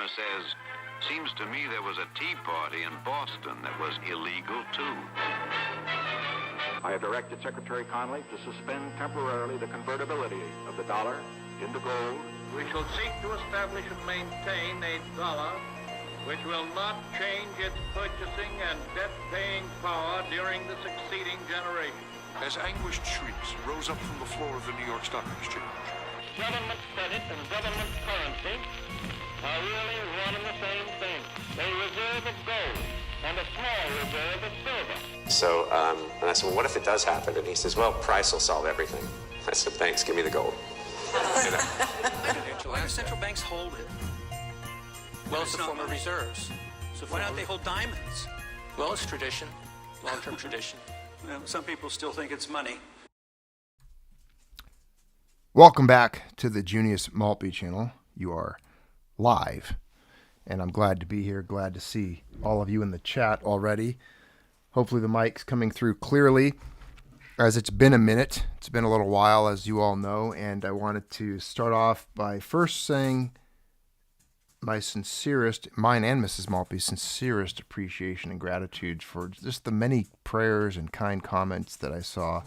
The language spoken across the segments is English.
Obama says, seems to me there was a tea party in Boston that was illegal, too. I have directed Secretary Connally to suspend temporarily the convertibility of the dollar into gold. We shall seek to establish and maintain a dollar which will not change its purchasing and debt-paying power during the succeeding generation. As anguished shrieks rose up from the floor of the New York Stock Exchange. Government credit and government currency are really one and the same thing. A reserve of gold and a small reserve of silver. So, and I said, well, what if it does happen? And he says, well, price will solve everything. I said, thanks, give me the gold. You know? Why do central banks hold it? Well, it's a form of reserves. So why don't they hold diamonds? Well, it's tradition, long-term tradition. Well, some people still think it's money. Welcome back to the Junius Maltby Channel. You are live, and I'm glad to be here. Glad to see all of you in the chat already. Hopefully the mic's coming through clearly, as it's been a minute. It's been a little while, as you all know, and I wanted to start off by first saying my sincerest, mine and Mrs. Maltby's sincerest appreciation and gratitude for just the many prayers and kind comments that I saw.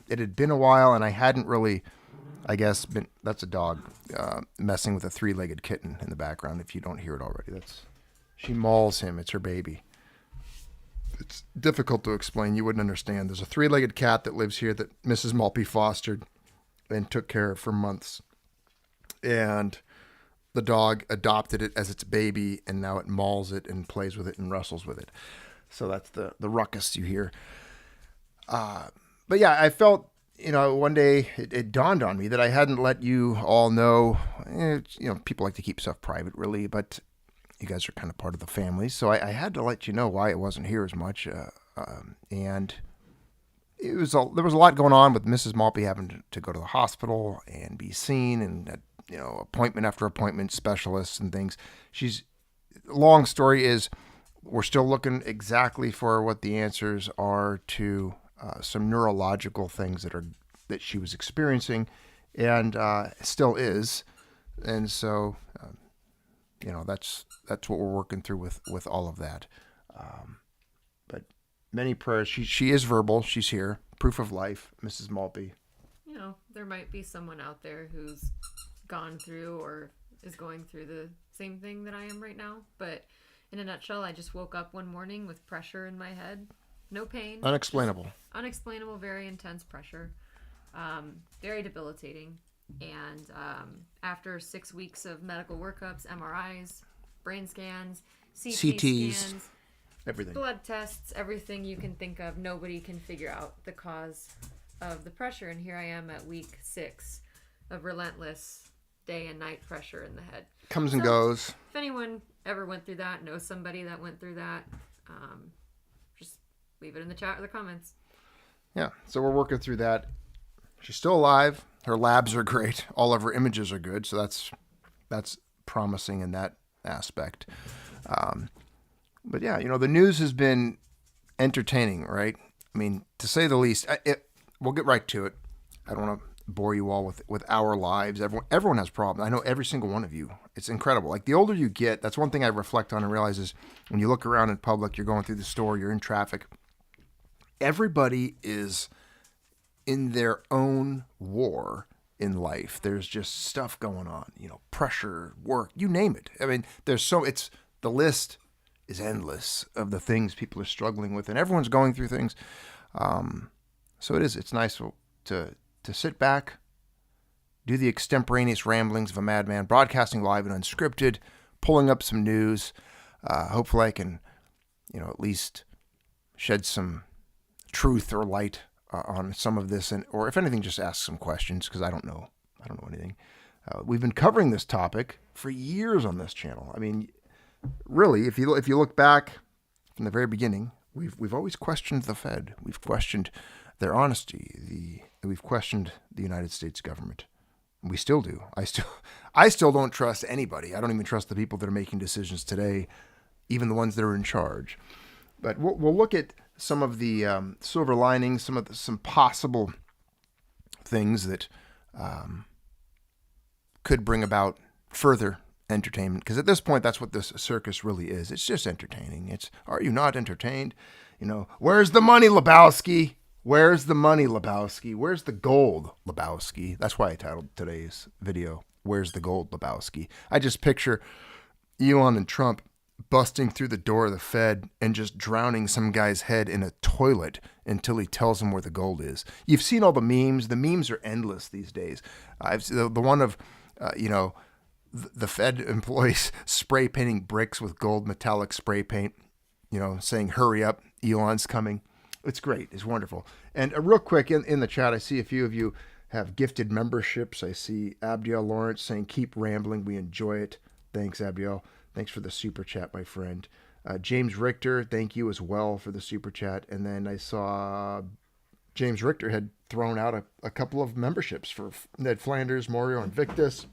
It had been a while, and I hadn't really, I guess, been, that's a dog messing with a three-legged kitten in the background, if you don't hear it already. She mauls him. It's her baby. It's difficult to explain. You wouldn't understand. There's a three-legged cat that lives here that Mrs. Maltby fostered and took care of for months. And the dog adopted it as its baby, and now it mauls it and plays with it and wrestles with it. So that's the ruckus you hear. But yeah, I felt, one day it dawned on me that I hadn't let you all know. People like to keep stuff private, really, but you guys are kind of part of the family. So I had to let you know why it wasn't here as much. And there was a lot going on with Mrs. Maltby having to go to the hospital and be seen, and appointment after appointment, specialists and things. Long story is, we're still looking exactly for what the answers are to some neurological things that she was experiencing, and still is. And so, that's what we're working through with all of that. But many prayers. She is verbal. She's here. Proof of life, Mrs. Maltby. There might be someone out there who's gone through or is going through the same thing that I am right now. But in a nutshell, I just woke up one morning with pressure in my head. No pain. Unexplainable. Unexplainable, very intense pressure. Very debilitating. And after 6 weeks of medical workups, MRIs, brain scans, CTs, scans, everything, blood tests, everything you can think of, nobody can figure out the cause of the pressure. And here I am at week 6 of relentless day and night pressure in the head. Comes and goes. If anyone ever went through that, knows somebody that went through that, just leave it in the chat or the comments. Yeah, so we're working through that. She's still alive. Her labs are great. All of her images are good, so that's promising in that aspect. But yeah, the news has been entertaining, right? I mean, to say the least. We'll get right to it. I don't want to bore you all with our lives. Everyone has problems. I know every single one of you. It's incredible. Like, the older you get, that's one thing I reflect on and realize is when you look around in public, you're going through the store, you're in traffic, everybody is in their own war in life. There's just stuff going on, pressure, work, you name it. I mean, the list is endless of the things people are struggling with, and everyone's going through things. So it's nice to sit back, do the extemporaneous ramblings of a madman, broadcasting live and unscripted, pulling up some news. Hopefully I can, at least shed some truth or light on some of this, or if anything, just ask some questions, because I don't know anything. We've been covering this topic for years on this channel. I mean, really, if you look back from the very beginning, we've always questioned the Fed. We've questioned their honesty. We've questioned the United States government. We still do. I still don't trust anybody. I don't even trust the people that are making decisions today, even the ones that are in charge. But we'll look at some of the silver linings, some possible things that could bring about further entertainment, because at this point, that's what this circus really is. It's just entertaining. Are you not entertained? Where's the money, Lebowski? Where's the money, Lebowski? Where's the gold, Lebowski? That's why I titled today's video, Where's the Gold, Lebowski? I just picture Elon and Trump busting through the door of the Fed and just drowning some guy's head in a toilet until he tells him where the gold is. You've seen all the memes. The memes are endless these days. I've seen the one of, the Fed employees spray painting bricks with gold metallic spray paint, saying, hurry up, Elon's coming. It's great. It's wonderful. And real quick, in the chat, I see a few of you have gifted memberships. I see Abdiel Lawrence saying, keep rambling. We enjoy it. Thanks, Abdiel. Thanks for the super chat, my friend. James Richter, thank you as well for the super chat. And then I saw James Richter had thrown out a couple of memberships for Ned Flanders, Mario Invictus,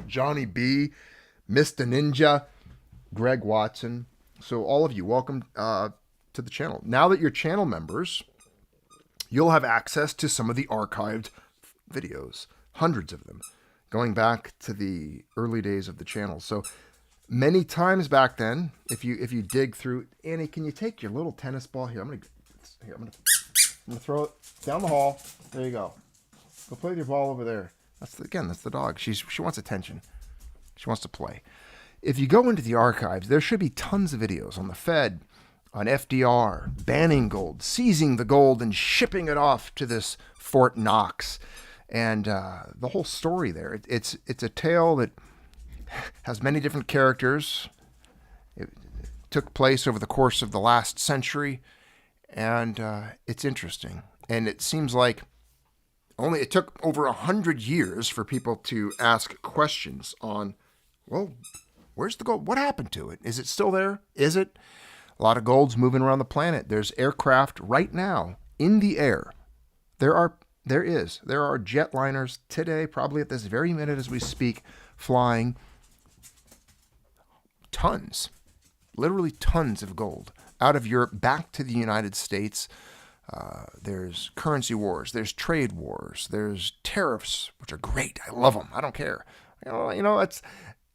Johnny B, Mr. Ninja, Greg Watson. So all of you, welcome to the channel. Now that you're channel members, you'll have access to some of the archived videos, hundreds of them, going back to the early days of the channel. So many times back then, if you dig through, Annie, can you take your little tennis ball here? I'm gonna throw it down the hall. There you go. Go play with your ball over there. That's the dog. She wants attention. She wants to play. If you go into the archives, there should be tons of videos on the Fed, on FDR, banning gold, seizing the gold and shipping it off to this Fort Knox. And the whole story there, it's a tale that has many different characters. It took place over the course of the last century, and it's interesting. And it seems like it took over 100 years for people to ask questions on, well, where's the gold? What happened to it? Is it still there? Is it? A lot of gold's moving around the planet. There's aircraft right now in the air. There are jetliners today, probably at this very minute as we speak, flying tons, literally tons of gold out of Europe back to the United States. There's currency wars, there's trade wars, there's tariffs, which are great. I love them. I don't care.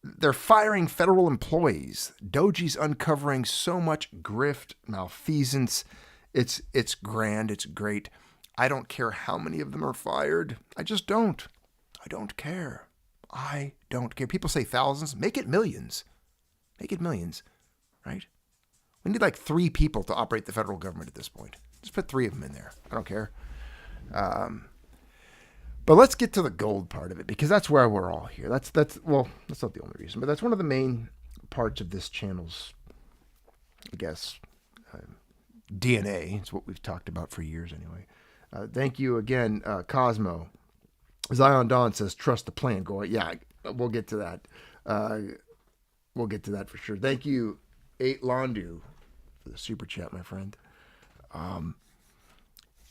They're firing federal employees. Doji's uncovering so much grift, malfeasance. It's grand. It's great. I don't care how many of them are fired. I just don't. I don't care. I don't care. People say thousands. Make it millions. Make it millions, right? We need like 3 people to operate the federal government at this point. Just put 3 of them in there. I don't care. But let's get to the gold part of it, because that's where we're all here. That's not the only reason, but that's one of the main parts of this channel's, I guess, DNA. It's what we've talked about for years anyway. Thank you again, Cosmo. Zion Dawn says, trust the plan. Yeah, we'll get to that. We'll get to that for sure. Thank you, 8 Londu, for the super chat, my friend.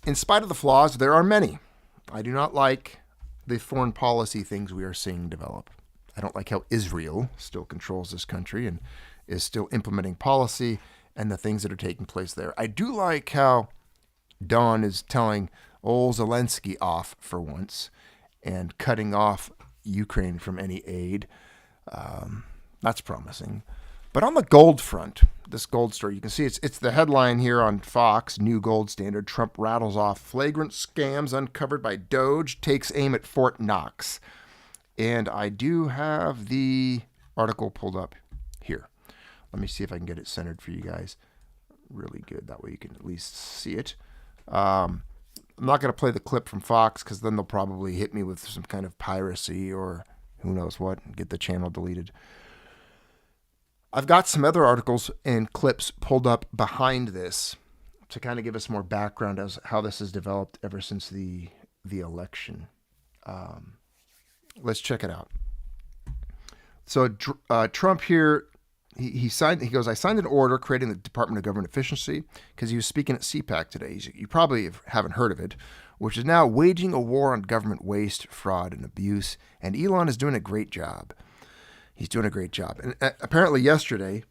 In spite of the flaws, there are many. I do not like the foreign policy things we are seeing develop. I don't like how Israel still controls this country and is still implementing policy and the things that are taking place there. I do like how Don is telling old Zelensky off for once and cutting off Ukraine from any aid. That's promising. But on the gold front, this gold story, you can see it's the headline here on Fox, New Gold Standard. Trump rattles off flagrant scams uncovered by Doge, takes aim at Fort Knox. And I do have the article pulled up here. Let me see if I can get it centered for you guys. Really good. That way you can at least see it. I'm not going to play the clip from Fox because then they'll probably hit me with some kind of piracy or who knows what, and get the channel deleted. I've got some other articles and clips pulled up behind this to kind of give us more background as how this has developed ever since the election. Let's check it out. So Trump here, he goes, I signed an order creating the Department of Government Efficiency, because he was speaking at CPAC today. You probably haven't heard of it, which is now waging a war on government waste, fraud, and abuse. And Elon is doing a great job. He's doing a great job. And apparently yesterday,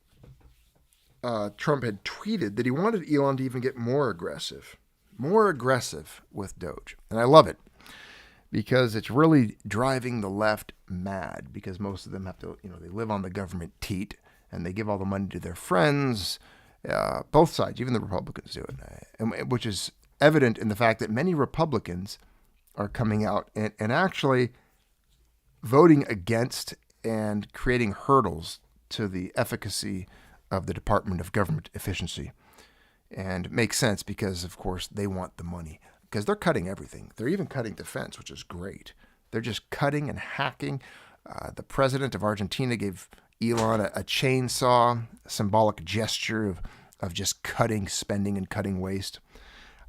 Trump had tweeted that he wanted Elon to even get more aggressive with Doge. And I love it because it's really driving the left mad, because most of them have to, they live on the government teat and they give all the money to their friends. Both sides, even the Republicans do it, which is evident in the fact that many Republicans are coming out and actually voting against and creating hurdles to the efficacy of the Department of Government Efficiency. And it makes sense because, of course, they want the money. Because they're cutting everything. They're even cutting defense, which is great. They're just cutting and hacking. The president of Argentina gave Elon a chainsaw, a symbolic gesture of just cutting spending and cutting waste.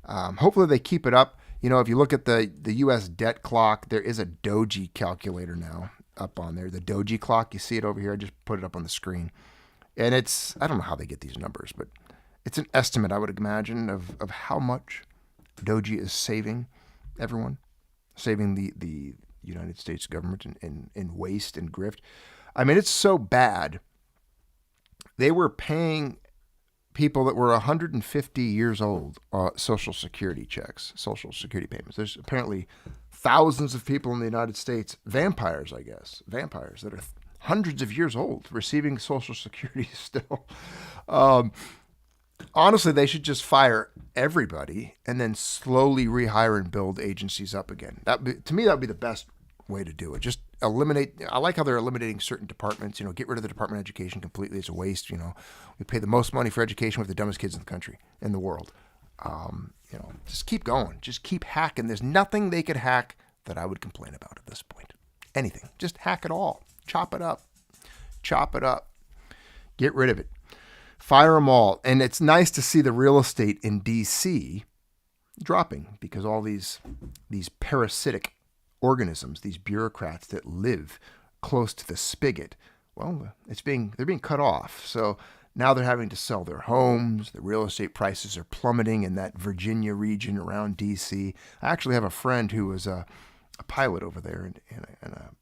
Hopefully they keep it up. If you look at the U.S. debt clock, there is a Doji calculator now up on there. The Doji clock, you see it over here. I just put it up on the screen. And I don't know how they get these numbers, but it's an estimate, I would imagine, of how much Doji is saving everyone, saving the United States government in waste and grift. I mean, it's so bad. They were paying people that were 150 years old Social Security checks, Social Security payments. There's apparently thousands of people in the United States, vampires that are hundreds of years old, receiving Social Security still. Honestly, they should just fire everybody and then slowly rehire and build agencies up again. To me, that would be the best way to do it. Just eliminate. I like how they're eliminating certain departments. Get rid of the Department of Education completely. It's a waste. We pay the most money for education with the dumbest kids in the country, in the world. Just keep going. Just keep hacking. There's nothing they could hack that I would complain about at this point. Anything. Just hack it all. Chop it up. Get rid of it. Fire them all. And it's nice to see the real estate in D.C. dropping, because all these parasitic organisms, these bureaucrats that live close to the spigot, well, they're being cut off. So now they're having to sell their homes. The real estate prices are plummeting in that Virginia region around D.C. I actually have a friend who was a pilot over there, and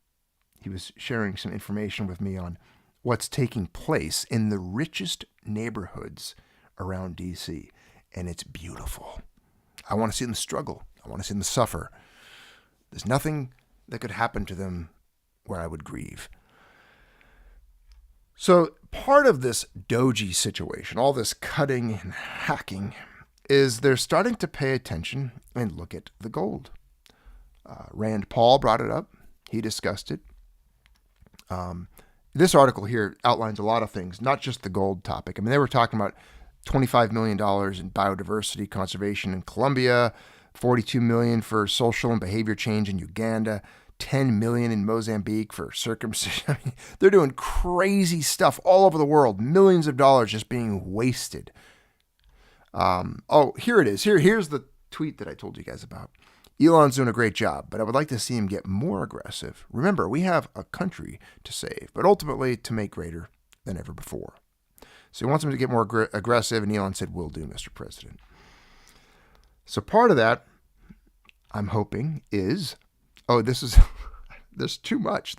he was sharing some information with me on what's taking place in the richest neighborhoods around D.C., and it's beautiful. I want to see them struggle. I want to see them suffer. There's nothing that could happen to them where I would grieve. So part of this Doji situation, all this cutting and hacking, is they're starting to pay attention and look at the gold. Rand Paul brought it up. He discussed it. This article here outlines a lot of things, not just the gold topic. I mean, they were talking about $25 million in biodiversity conservation in Colombia, $42 million for social and behavior change in Uganda, $10 million in Mozambique for circumcision. I mean, they're doing crazy stuff all over the world, millions of dollars just being wasted. Here it is. Here's the tweet that I told you guys about. Elon's doing a great job, but I would like to see him get more aggressive. Remember, we have a country to save, but ultimately to make greater than ever before. So he wants him to get more aggressive, and Elon said, "Will do, Mr. President." So part of that, I'm hoping, is, there's too much.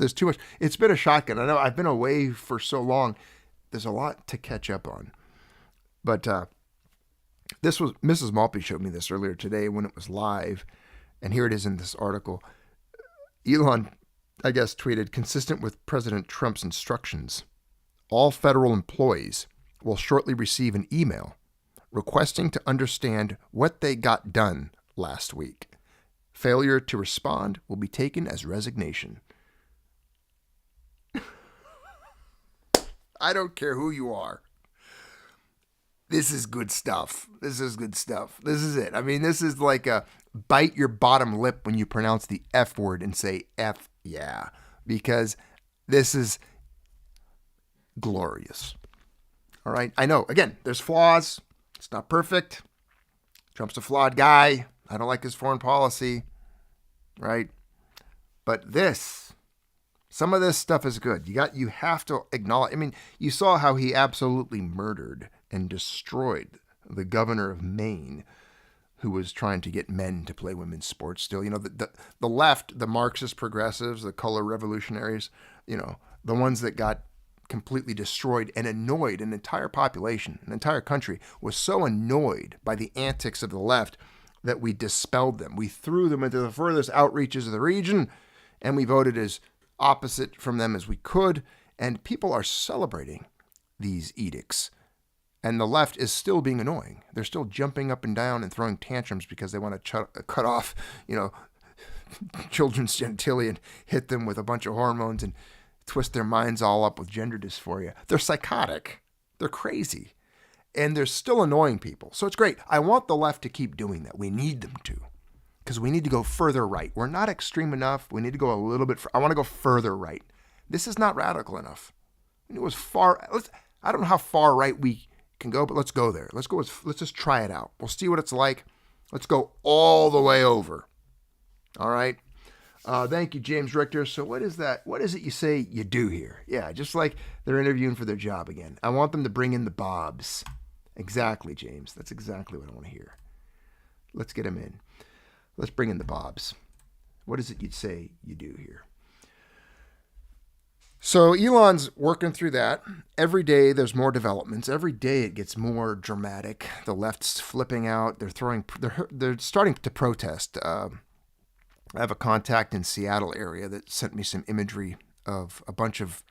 It's been a shotgun. I know I've been away for so long. There's a lot to catch up on. But this was, Mrs. Maltby showed me this earlier today when it was live. And here it is in this article. Elon, I guess, tweeted, consistent with President Trump's instructions, all federal employees will shortly receive an email requesting to understand what they got done last week. Failure to respond will be taken as resignation. I don't care who you are. This is good stuff. This is it. I mean, this is like a bite your bottom lip when you pronounce the F word and say F yeah, because this is glorious. All right. I know, again, there's flaws. It's not perfect. Trump's a flawed guy. I don't like his foreign policy. Right. But some of this stuff is good. You have to acknowledge. I mean, you saw how he absolutely murdered and destroyed the governor of Maine, who was trying to get men to play women's sports still. The left, the Marxist progressives, the color revolutionaries, the ones that got completely destroyed and annoyed. An entire population, an entire country was so annoyed by the antics of the left that we dispelled them. We threw them into the furthest outreaches of the region, and we voted as opposite from them as we could. And people are celebrating these edicts. And the left is still being annoying. They're still jumping up and down and throwing tantrums because they want to cut off, children's genitalia and hit them with a bunch of hormones and twist their minds all up with gender dysphoria. They're psychotic. They're crazy. And they're still annoying people. So it's great. I want the left to keep doing that. We need them to. Because we need to go further right. We're not extreme enough. We need to go a little bit. I want to go further right. This is not radical enough. It was far. I don't know how far right we can go, but let's go there. Let's just try it out. We'll see what it's like. Let's go all the way over. All right. Thank you, James Richter. So what is that? What is it you say you do here? Yeah, just like they're interviewing for their job again. I want them to bring in the Bobs. Exactly, James. That's exactly what I want to hear. Let's get them in. Let's bring in the Bobs. What is it you'd say you do here? So Elon's working through that. Every day there's more developments. Every day it gets more dramatic. The left's flipping out. They're starting to protest. I have a contact in Seattle area that sent me some imagery of a bunch of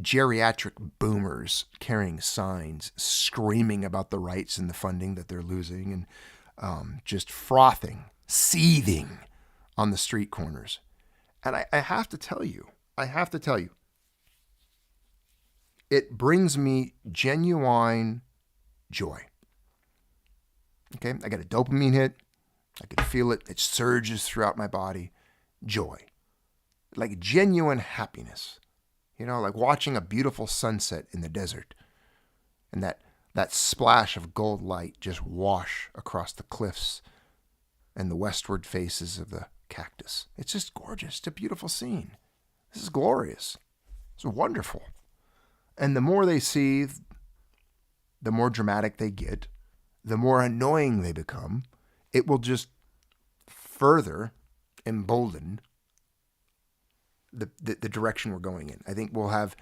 geriatric boomers carrying signs, screaming about the rights and the funding that they're losing, and just frothing, seething on the street corners. And I have to tell you, it brings me genuine joy. Okay, I got a dopamine hit. I can feel it. It surges throughout my body. Joy. Like genuine happiness. Like watching a beautiful sunset in the desert. And that splash of gold light just wash across the cliffs and the westward faces of the cactus. It's just gorgeous. It's a beautiful scene. This is glorious. It's wonderful. And the more they see, the more dramatic they get, the more annoying they become. It will just further embolden the direction we're going in. I think we'll have,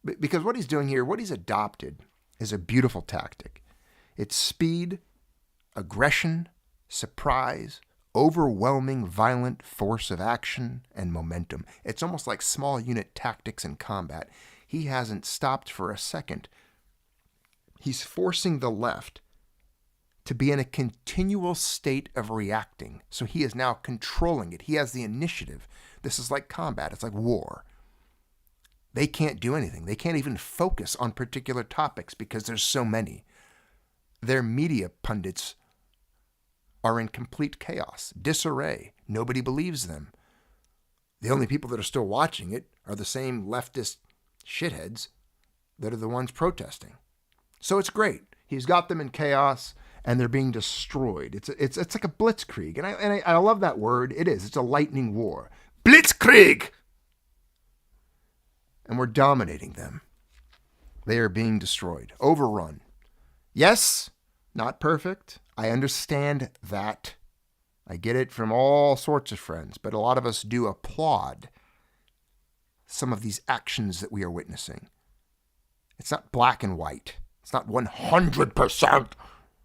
because what he's doing here, what he's adopted is a beautiful tactic. It's speed, aggression, surprise, overwhelming violent force of action, and momentum. It's almost like small unit tactics in combat. He hasn't stopped for a second. He's forcing the left to be in a continual state of reacting. So he is now controlling it. He has the initiative. This is like combat. It's like war. They can't do anything. They can't even focus on particular topics because there's so many. Their media pundits are in complete chaos, disarray. Nobody believes them. The only people that are still watching it are the same leftist shitheads that are the ones protesting. So it's great. He's got them in chaos, and they're being destroyed. It's like a blitzkrieg, and I love that word. It is. It's a lightning war. Blitzkrieg! And we're dominating them. They are being destroyed, overrun. Yes, not perfect. I understand that. I get it from all sorts of friends, but a lot of us do applaud some of these actions that we are witnessing. It's not black and white. It's not 100%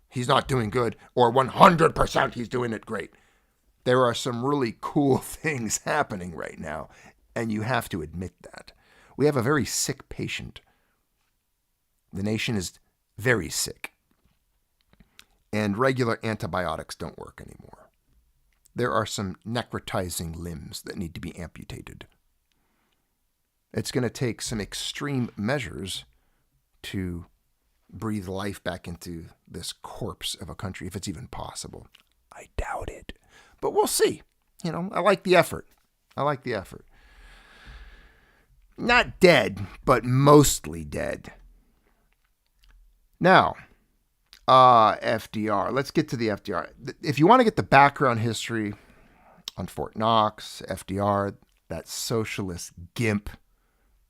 he's not doing good or 100% he's doing it great. There are some really cool things happening right now, and you have to admit that. We have a very sick patient. The nation is very sick, and regular antibiotics don't work anymore. There are some necrotizing limbs that need to be amputated. It's going to take some extreme measures to breathe life back into this corpse of a country, if it's even possible. I doubt it. But we'll see. I like the effort. Not dead, but mostly dead. Now, FDR. Let's get to the FDR. If you want to get the background history on Fort Knox, FDR, that socialist gimp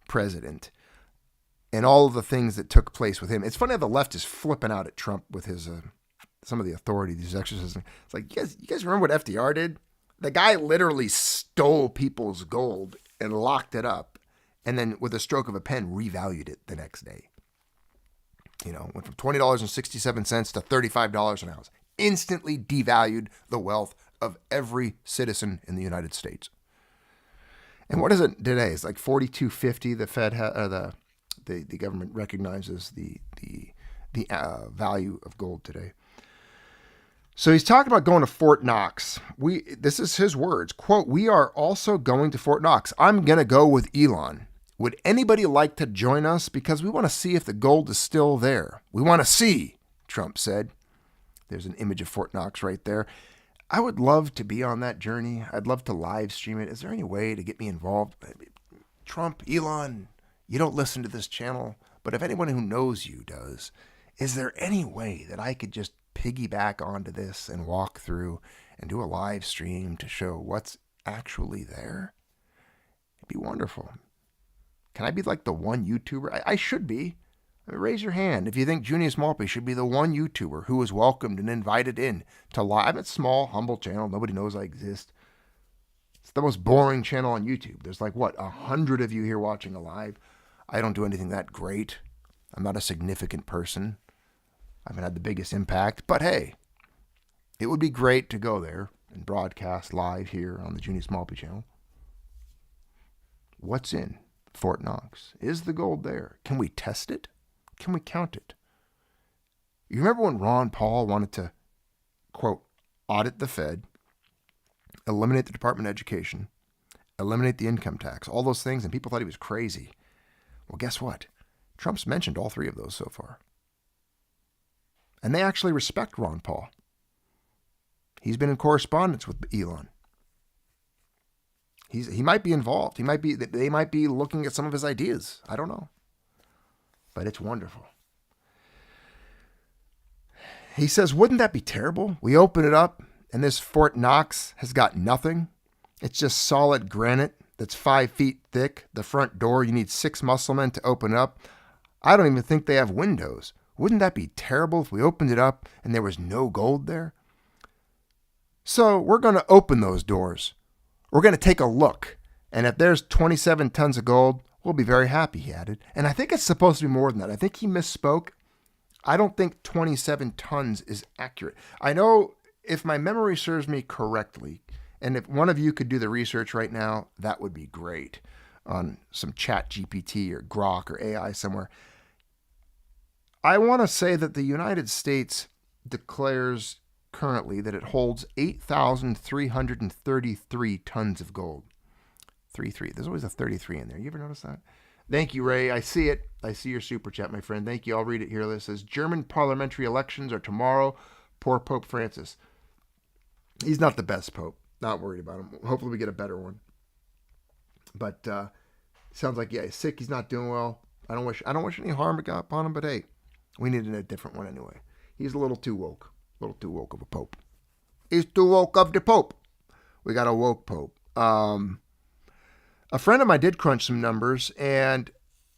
president, and all of the things that took place with him. It's funny how the left is flipping out at Trump with his some of the authority, these exercises. It's like, you guys remember what FDR did? The guy literally stole people's gold and locked it up, and then with a stroke of a pen revalued it the next day. Went from $20.67 to $35 an ounce instantly devalued the wealth of every citizen in the United States. And what is it today? It's like 42.50. The Fed, the government recognizes the value of gold today. So he's talking about going to Fort Knox. This is his words, quote, "We are also going to Fort Knox. I'm going to go with Elon. Would anybody like to join us? Because we want to see if the gold is still there. We want to see," Trump said. There's an image of Fort Knox right there. I would love to be on that journey. I'd love to live stream it. Is there any way to get me involved? Trump, Elon, you don't listen to this channel, but if anyone who knows you does, is there any way that I could just piggyback onto this and walk through and do a live stream to show what's actually there? It'd be wonderful. Can I be like the one YouTuber? I should be. I mean, raise your hand if you think Junius Maltby should be the one YouTuber who is welcomed and invited in to live. I'm a small, humble channel. Nobody knows I exist. It's the most boring channel on YouTube. There's like, 100 of you here watching a live. I don't do anything that great. I'm not a significant person. I haven't had the biggest impact, but hey, it would be great to go there and broadcast live here on the Junius Maltby Channel. What's in Fort Knox? Is the gold there? Can we test it? Can we count it? You remember when Ron Paul wanted to, quote, audit the Fed, eliminate the Department of Education, eliminate the income tax, all those things, and people thought he was crazy. Well, guess what? Trump's mentioned all three of those so far. And they actually respect Ron Paul. He's been in correspondence with Elon. He might be involved. They might be looking at some of his ideas. I don't know. But it's wonderful. He says, wouldn't that be terrible? We open it up and this Fort Knox has got nothing. It's just solid granite that's 5 feet thick. The front door, you need 6 muscle men to open it up. I don't even think they have windows. Wouldn't that be terrible if we opened it up and there was no gold there? So we're going to open those doors. We're going to take a look. And if there's 27 tons of gold, we'll be very happy, he added. And I think it's supposed to be more than that. I think he misspoke. I don't think 27 tons is accurate. I know, if my memory serves me correctly, and if one of you could do the research right now, that would be great on some Chat GPT or Grok or AI somewhere. I want to say that the United States declares currently that it holds 8,333 tons of gold. 33. There's always a 33 in there. You ever notice that? Thank you, Ray. I see it. I see your super chat, my friend. Thank you. I'll read it here. It says, German parliamentary elections are tomorrow. Poor Pope Francis. He's not the best pope. Not worried about him. Hopefully we get a better one. But sounds like, yeah, he's sick. He's not doing well. I don't wish any harm upon him, but hey, we needed a different one anyway. He's a little too woke. A little too woke of a pope. He's too woke of the pope. We got a woke pope. A friend of mine did crunch some numbers, and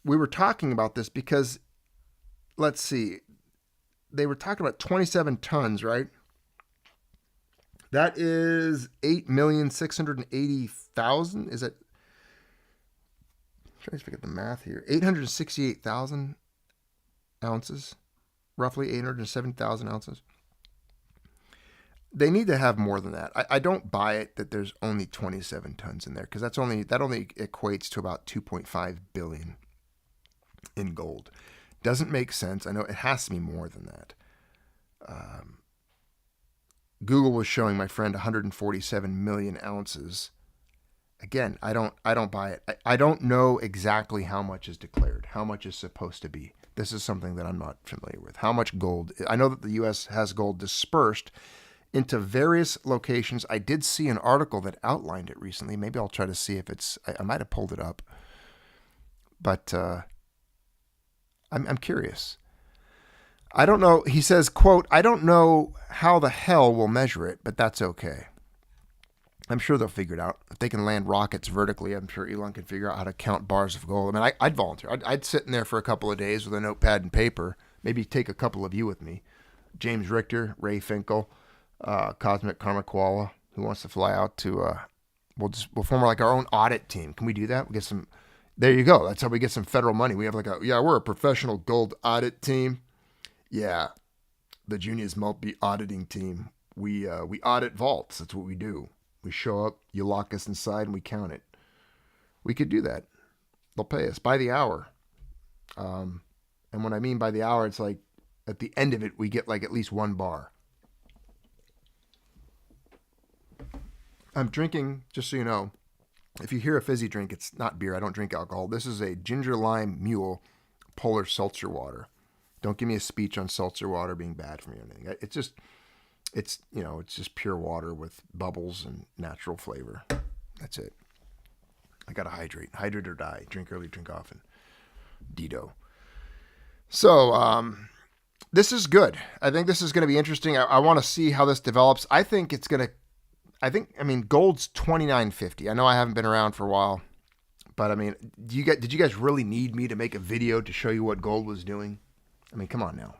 we were talking about this because, let's see, they were talking about 27 tons, right? That is 8,680,000. Is it? I'm trying to figure out the math here. 868,000 ounces, roughly 870,000 ounces. They need to have more than that. I don't buy it that there's only 27 tons in there, because that only equates to about 2.5 billion in gold. Doesn't make sense. I know it has to be more than that. Google was showing my friend 147 million ounces. Again, I don't buy it. I don't know exactly how much is declared, how much is supposed to be. This is something that I'm not familiar with. How much gold? I know that the U.S. has gold dispersed into various locations. I did see an article that outlined it recently. Maybe I'll try to see if it's, I might have pulled it up. But I'm curious. I don't know. He says, quote, I don't know how the hell we'll measure it, but that's okay. I'm sure they'll figure it out. If they can land rockets vertically, I'm sure Elon can figure out how to count bars of gold. I mean, I'd volunteer. I'd sit in there for a couple of days with a notepad and paper. Maybe take a couple of you with me. James Richter, Ray Finkel, Cosmic Karma Koala, who wants to fly out to, we'll form like our own audit team. Can we do that? We'll get some, there you go. That's how we get some federal money. We have we're a professional gold audit team. Yeah. the Junius Maltby auditing team. We audit vaults. That's what we do. We show up, you lock us inside, and we count it. We could do that. They'll pay us by the hour. And when I mean by the hour, it's like at the end of it, we get like at least one bar. I'm drinking, just so you know, if you hear a fizzy drink, it's not beer. I don't drink alcohol. This is a ginger lime mule polar seltzer water. Don't give me a speech on seltzer water being bad for me or anything. It's just pure water with bubbles and natural flavor. That's it. I got to hydrate. Hydrate or die. Drink early, drink often. Dido. So, this is good. I think this is going to be interesting. I want to see how this develops. I mean, gold's $29.50. I know I haven't been around for a while, but I mean, did you guys really need me to make a video to show you what gold was doing? I mean, come on now.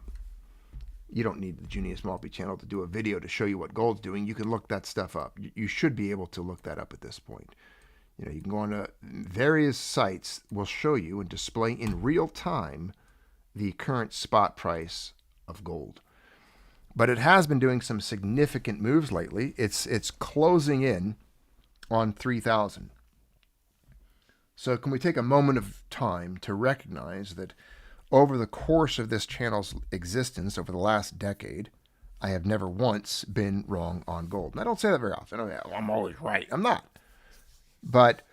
You don't need the Junius Maltby Channel to do a video to show you what gold's doing. You can look that stuff up. You should be able to look that up at this point. You know, you can go on to various sites will show you and display in real time the current spot price of gold. But it has been doing some significant moves lately. It's closing in on 3,000. So can we take a moment of time to recognize that over the course of this channel's existence over the last decade, I have never once been wrong on gold. And I don't say that very often. I'm always right. I'm not. But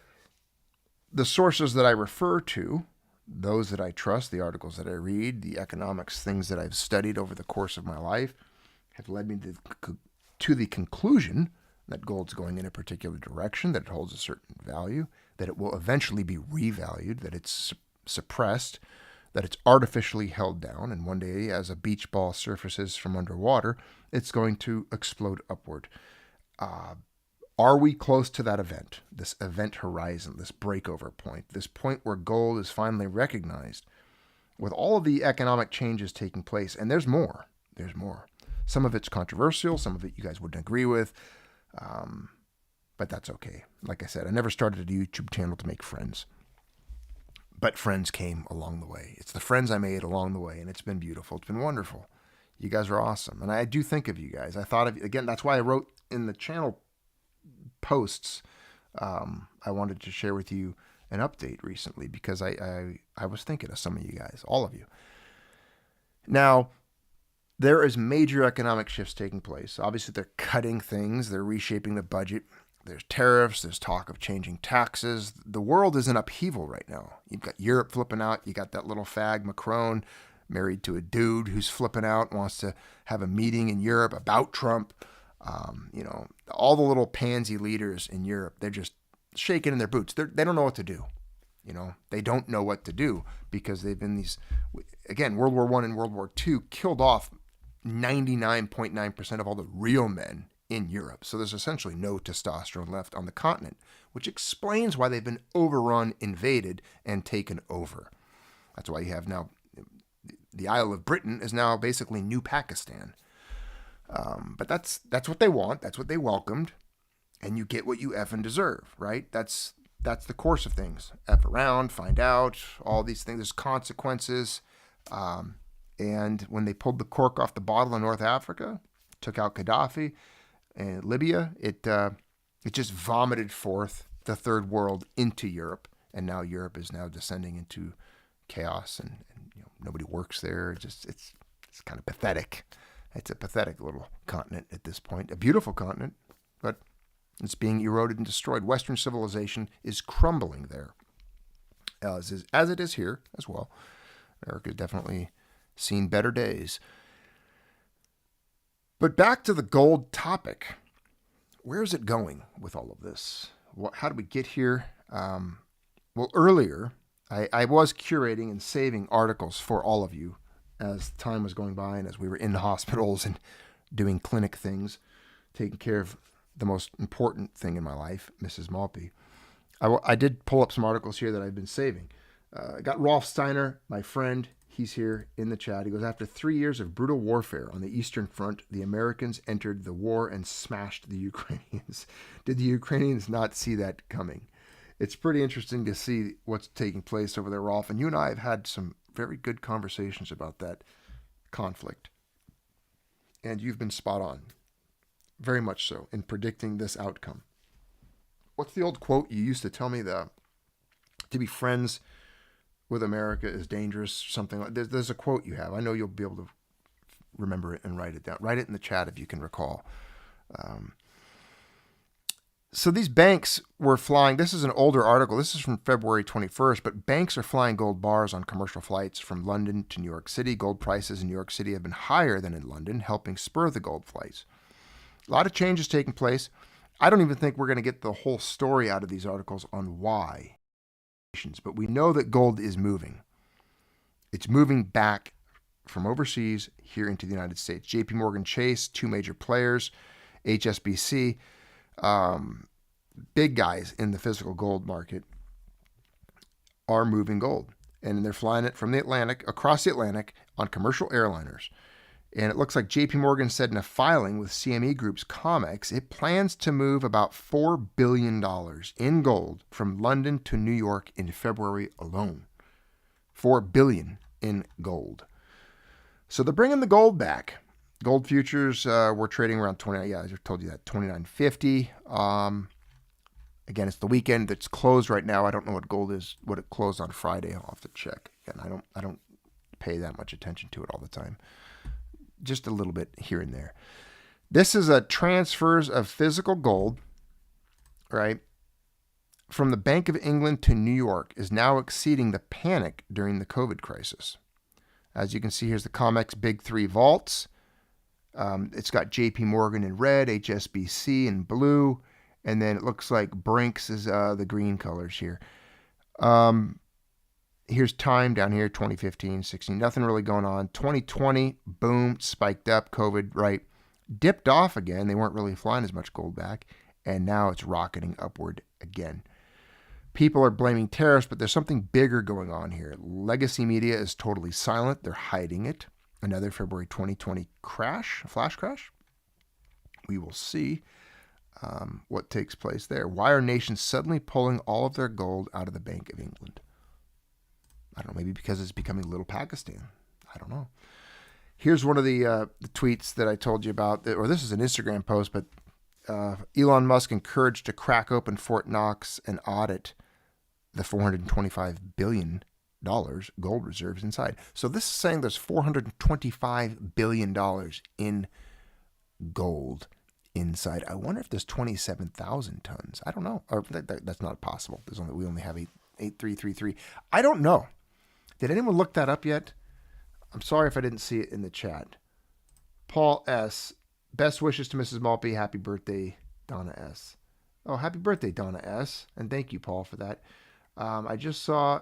the sources that I refer to, those that I trust, the articles that I read, the economics things that I've studied over the course of my life, have led me to the conclusion that gold's going in a particular direction, that it holds a certain value, that it will eventually be revalued, that it's suppressed, that it's artificially held down, and one day, as a beach ball surfaces from underwater, it's going to explode upward. Are we close to that event, this event horizon, this breakover point, this point where gold is finally recognized with all of the economic changes taking place? And there's more. There's more. Some of it's controversial. Some of it you guys wouldn't agree with. But that's okay. Like I said, I never started a YouTube channel to make friends. But friends came along the way. It's the friends I made along the way, and it's been beautiful. It's been wonderful. You guys are awesome. And I do think of you guys. I thought of you. Again, that's why I wrote in the channel posts, I wanted to share with you an update recently, because I was thinking of some of you guys, all of you. Now, there is major economic shifts taking place. Obviously, they're cutting things. They're reshaping the budget. There's tariffs. There's talk of changing taxes. The world is in upheaval right now. You've got Europe flipping out. You got that little fag Macron married to a dude who's flipping out, wants to have a meeting in Europe about Trump. All the little pansy leaders in Europe, they're just shaking in their boots. They don't know what to do. They don't know what to do, because they've been World War I and World War II killed off 99.9% of all the real men in Europe. So there's essentially no testosterone left on the continent, which explains why they've been overrun, invaded, and taken over. That's why you have now the Isle of Britain is now basically New Pakistan. But that's what they want. That's what they welcomed. And you get what you effing deserve, right? That's the course of things. F around, find out, all these things. There's consequences. And when they pulled the cork off the bottle in North Africa, took out Gaddafi and Libya, it just vomited forth the third world into Europe. And now Europe is now descending into chaos, and nobody works there. It's kind of pathetic. It's a pathetic little continent at this point. A beautiful continent, but it's being eroded and destroyed. Western civilization is crumbling there, as it is here as well. America's definitely seen better days. But back to the gold topic. Where is it going with all of this? How did we get here? Well, earlier, I was curating and saving articles for all of you as time was going by and as we were in hospitals and doing clinic things, taking care of the most important thing in my life, Mrs. Maltby. I did pull up some articles here that I've been saving. I got Rolf Steiner, my friend. He's here in the chat. He goes, after 3 years of brutal warfare on the Eastern Front, the Americans entered the war and smashed the Ukrainians. Did the Ukrainians not see that coming? It's pretty interesting to see what's taking place over there, Rolf. And you and I have had some very good conversations about that conflict. And you've been spot on, very much so, in predicting this outcome. What's the old quote you used to tell me? To be friends with America is dangerous, something like that. There's a quote you have. I know you'll be able to remember it and write it down. Write it in the chat if you can recall. So these banks were flying. This is an older article. This is from February 21st, but banks are flying gold bars on commercial flights from London to New York City. Gold prices in New York City have been higher than in London, helping spur the gold flights. A lot of changes taking place. I don't even think we're going to get the whole story out of these articles on why. But we know that gold is moving. It's moving back from overseas here into the United States. JP Morgan Chase, two major players, HSBC, big guys in the physical gold market are moving gold. And they're flying it from the Atlantic, across the Atlantic on commercial airliners. And it looks like JP Morgan said in a filing with CME Group's COMEX, it plans to move about $4 billion in gold from London to New York in February alone. $4 billion in gold. So they're bringing the gold back. Gold futures were trading around 29. Yeah, I just told you that, 29.50. Again, it's the weekend. It's closed right now. I don't know what gold is, what it closed on Friday. I'll have to check. Again, I don't pay that much attention to it all the time. Just a little bit here and there. This is a transfers of physical gold, right, from the Bank of England to New York is now exceeding the panic during the COVID crisis. As you can see, here's the COMEX Big Three vaults. It's got JP Morgan in red, HSBC in blue, and then it looks like Brinks is the green colors here. Here's time down here, 2015, 16, nothing really going on. 2020, boom, spiked up, COVID, right? Dipped off again. They weren't really flying as much gold back, and now it's rocketing upward again. People are blaming tariffs, but there's something bigger going on here. Legacy media is totally silent. They're hiding it. Another February 2020 crash, flash crash. We will see what takes place there. Why are nations suddenly pulling all of their gold out of the Bank of England? I don't know, maybe because it's becoming little Pakistan. I don't know. Here's one of the tweets that I told you about, or this is an Instagram post, but Elon Musk encouraged to crack open Fort Knox and audit the $425 billion gold reserves inside. So this is saying there's $425 billion in gold inside. I wonder if there's 27,000 tons. I don't know. Or that's not possible. We only have 8333. I don't know. Did anyone look that up yet? I'm sorry if I didn't see it in the chat. Paul S. Best wishes to Mrs. Maltby. Happy birthday, Donna S. Oh, happy birthday, Donna S. And thank you, Paul, for that. I just saw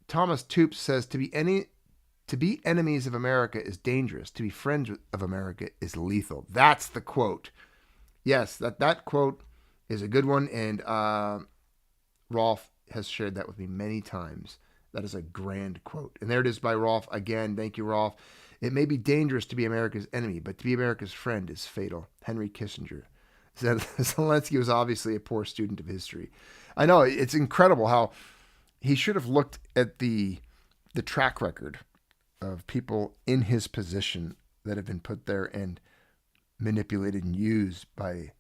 Thomas Toops says to be enemies of America is dangerous. To be friends of America is lethal. That's the quote. Yes, that quote is a good one. And Rolf has shared that with me many times. That is a grand quote. And there it is by Rolf. Again, thank you, Rolf. It may be dangerous to be America's enemy, but to be America's friend is fatal. Henry Kissinger. Zelensky was obviously a poor student of history. I know, it's incredible how he should have looked at the track record of people in his position that have been put there and manipulated and used by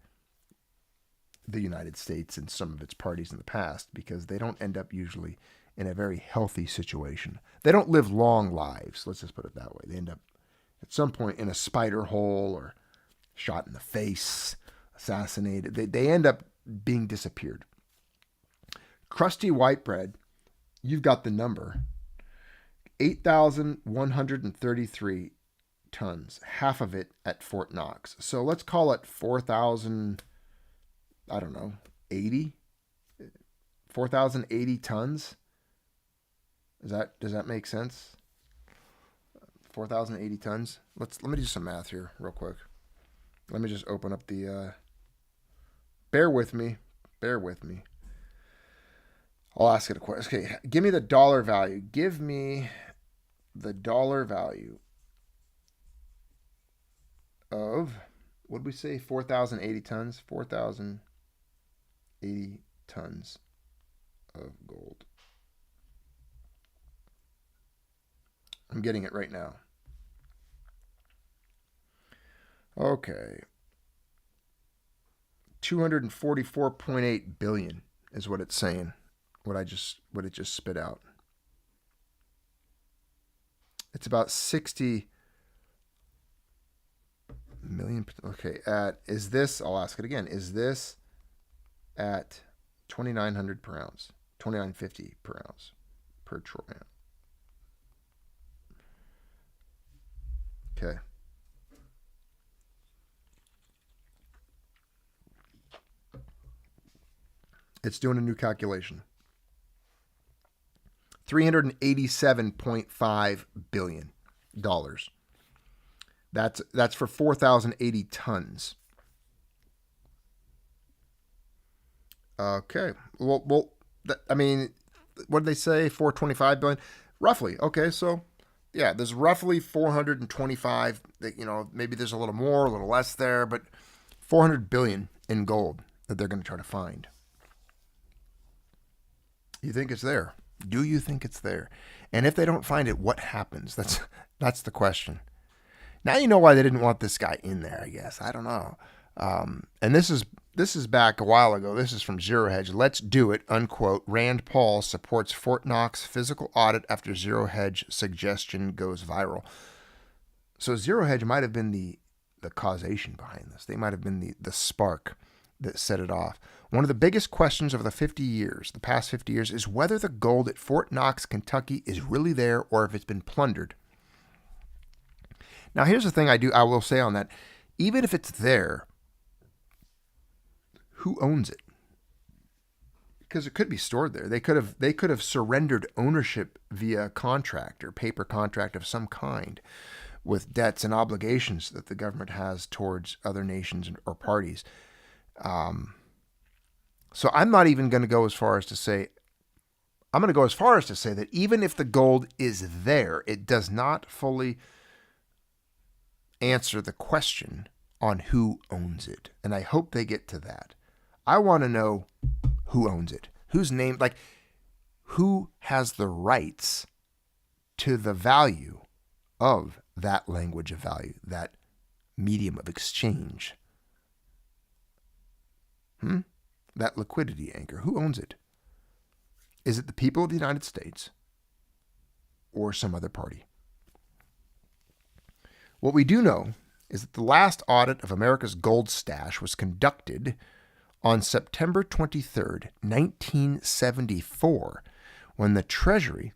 the United States and some of its parties in the past, because they don't end up usually in a very healthy situation. They don't live long lives. Let's just put it that way. They end up at some point in a spider hole or shot in the face, assassinated. They end up being disappeared. Crusty Whitebread, you've got the number. 8,133 tons, half of it at Fort Knox. So let's call it 4,000, I don't know, 4,080 tons. Does that make sense? 4,080 tons. Let me do some math here real quick. Let me just open up the bear with me. I'll ask it a question. Okay, give me the dollar value. Give me the dollar value of, what did we say? 4,080 tons. 4,080 tons of gold. I'm getting it right now. Okay. 244.8 billion is what it's saying. What it just spit out. It's about 60 million. Okay, I'll ask it again. Is this at 2,900 per ounce? 2,950 per ounce per troy ounce. Okay. It's doing a new calculation. $387.5 billion. That's for 4,080 tons. Okay. Well, what did they say? 425 billion? Roughly. Okay, so yeah, there's roughly 425. Maybe there's a little more, a little less there, but 400 billion in gold that they're going to try to find. You think it's there? Do you think it's there? And if they don't find it, what happens? That's the question. Now you know why they didn't want this guy in there, I guess. I don't know. And this is back a while ago. This is from Zero Hedge. Let's do it, unquote. Rand Paul supports Fort Knox physical audit after Zero Hedge suggestion goes viral. So Zero Hedge might have been the causation behind this. They might have been the spark that set it off. One of the biggest questions of the past 50 years, is whether the gold at Fort Knox, Kentucky is really there or if it's been plundered. Now, here's the thing I will say on that. Even if it's there, who owns it? Because it could be stored there. They could have surrendered ownership via contract or paper contract of some kind with debts and obligations that the government has towards other nations or parties. So I'm not even going to go as far as to say, that even if the gold is there, it does not fully answer the question on who owns it. And I hope they get to that. I want to know who owns it, whose name, who has the rights to the value of that language of value, that medium of exchange. That liquidity anchor. Who owns it? Is it the people of the United States or some other party? What we do know is that the last audit of America's gold stash was conducted on September 23rd, 1974, when the Treasury